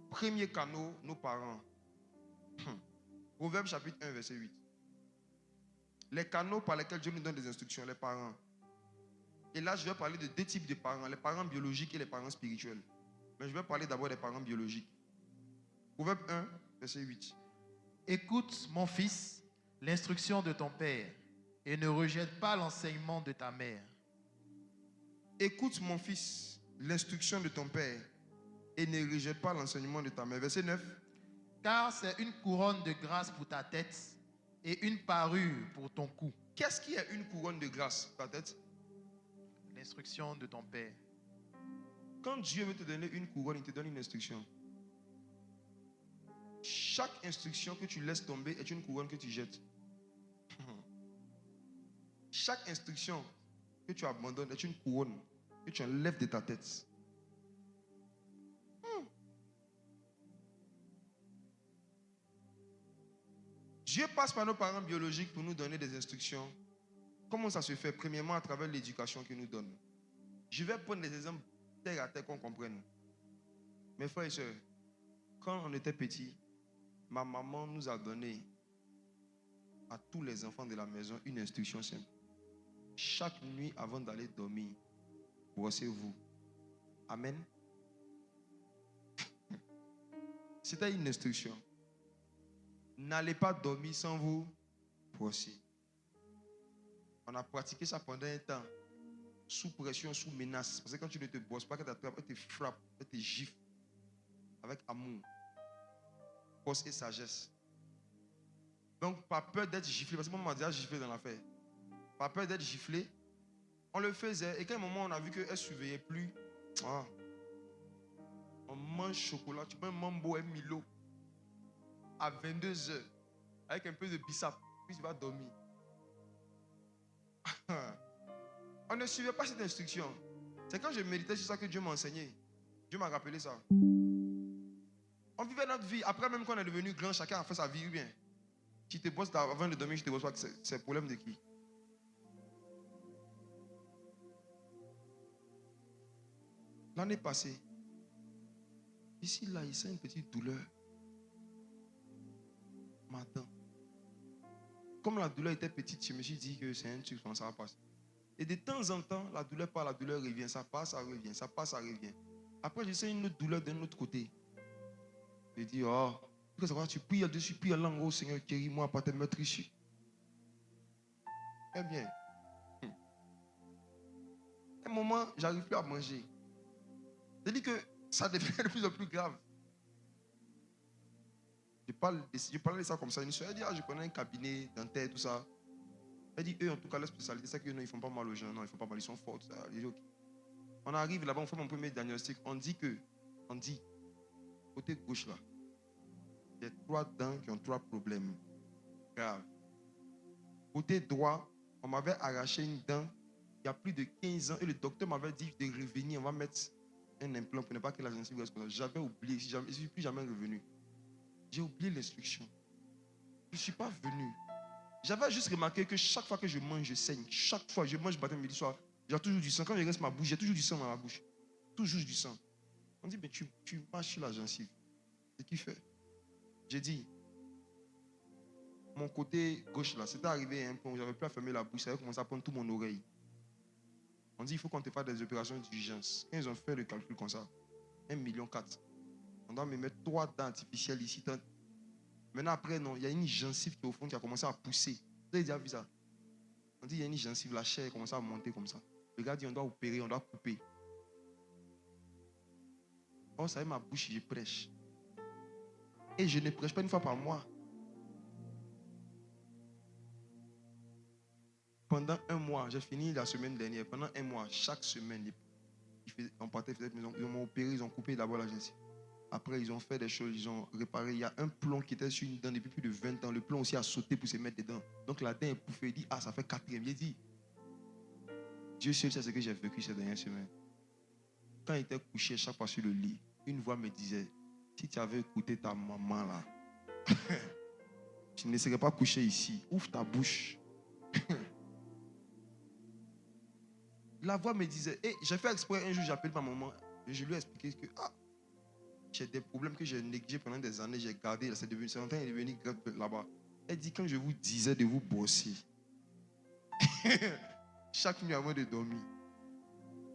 Premier canot, nos parents. Proverbe chapitre 1, verset 8. Les canaux par lesquels Dieu nous donne des instructions, les parents. Et là, je vais parler de deux types de parents, les parents biologiques et les parents spirituels. Mais je vais parler d'abord des parents biologiques. Proverbe 1, verset 8. Écoute, mon fils, l'instruction de ton père et ne rejette pas l'enseignement de ta mère. Écoute, mon fils, l'instruction de ton père et ne rejette pas l'enseignement de ta mère. Verset 9. Car c'est une couronne de grâce pour ta tête et une parure pour ton cou. Qu'est-ce qui est une couronne de grâce pour ta tête? L'instruction de ton père. Quand Dieu veut te donner une couronne, il te donne une instruction. Chaque instruction que tu laisses tomber est une couronne que tu jettes. Chaque instruction que tu abandonnes est une couronne que tu enlèves de ta tête. Dieu passe par nos parents biologiques pour nous donner des instructions. Comment ça se fait? Premièrement, à travers l'éducation qu'il nous donne. Je vais prendre des exemples terre à terre qu'on comprenne. Mes frères et sœurs, quand on était petits, ma maman nous a donné à tous les enfants de la maison une instruction simple. Chaque nuit avant d'aller dormir, brossez-vous. Amen. C'était une instruction. N'allez pas dormir sans vous brosser. On a pratiqué ça pendant un temps, sous pression, sous menace. Parce que quand tu ne te brosses pas, quand tu t'attrapes, elle te frappe, elle te gifle. Avec amour, force et sagesse. Donc, pas peur d'être giflé, parce que moi, on m'a déjà giflé dans l'affaire. Pas peur d'être giflé, on le faisait. Et qu'à un moment, on a vu qu'elle ne surveillait plus. On mange chocolat, tu peux mambo et Milo à 22h avec un peu de bissap, puis tu vas dormir. On ne suivait pas cette instruction. C'est quand je méditais sur ça que Dieu m'a enseigné. Dieu m'a rappelé ça. On vivait notre vie. Après, même quand on est devenu grand, chacun a fait sa vie bien. Si tu te bosses avant de dormir, je te bosse pas. C'est le problème de qui? L'année passée, ici, là, il sent une petite douleur. Matin. Comme la douleur était petite, je me suis dit que c'est un truc, ça va passer. Et de temps en temps, la douleur part, la douleur revient. Ça passe, ça revient. Ça passe, ça revient. Après, je sens une autre douleur d'un autre côté. Je dis, oh, tu pries dessus, prie en langue, oh Seigneur, guéris-moi, pas te mettre ici. Eh bien, à un moment, j'arrive plus à manger. Je dis que ça devient de plus en plus grave. Je parle de ça comme ça. Une soeur, elle dit, je connais un cabinet dentaire, tout ça. Elle dit, eux, en tout cas, leur spécialité, c'est qu'ils ne font pas mal aux gens. Non, ils font pas mal, ils sont forts. Ça. Je dis, ok. On arrive là-bas, on fait mon premier diagnostic. On dit, côté gauche là, il y a 3 dents qui ont 3 problèmes graves. Côté droit, on m'avait arraché une dent il y a plus de 15 ans et le docteur m'avait dit de revenir, on va mettre un implant pour ne pas que la gencive reste comme ça. J'avais oublié, je ne suis plus jamais revenu. J'ai oublié l'instruction. Je ne suis pas venu. J'avais juste remarqué que chaque fois que je mange, je saigne. Chaque fois que je mange matin, midi, soir, j'ai toujours du sang. Quand je reste ma bouche, j'ai toujours du sang dans ma bouche. Toujours du sang. On dit, mais tu marches sur la gencive. C'est qui fait? J'ai dit, mon côté gauche là, c'était arrivé à un point où j'avais plus à fermer la bouche, ça avait commencé à prendre tout mon oreille. On dit, il faut qu'on te fasse des opérations d'urgence. Quand ils ont fait le calcul comme ça, 1,4 million. On doit me mettre 3 dents artificielles ici. Maintenant, après, non, il y a une gencive qui est au fond qui a commencé à pousser. Vous avez déjà vu ça? On dit, il y a une gencive, la chair commence à monter comme ça. Le gars dit, on doit opérer, on doit couper. Oh, ça y est, ma bouche, je prêche. Et je ne prêche pas une fois par mois. Pendant 1 mois, j'ai fini la semaine dernière. Pendant 1 mois, chaque semaine, on partait, ils m'ont opéré, ils ont coupé d'abord la gencive. Après, ils ont fait des choses, ils ont réparé. Il y a un plomb qui était sur une dent depuis plus de 20 ans. Le plomb aussi a sauté pour se mettre dedans. Donc la dent est pouffée. Il dit, ça fait 4e. J'ai dit, Dieu seul sait ce que j'ai vécu ces dernières semaines. Quand il était couché chaque fois sur le lit, une voix me disait, si tu avais écouté ta maman là, tu ne serais pas couché ici. Ouvre ta bouche. La voix me disait, j'ai fait exprès un jour, j'appelle ma maman, et je lui ai expliqué que, j'ai des problèmes que j'ai négligés pendant des années, j'ai gardé, c'est devenu, c'est en train de devenir là-bas. Elle dit, quand je vous disais de vous bosser, chaque nuit avant de dormir,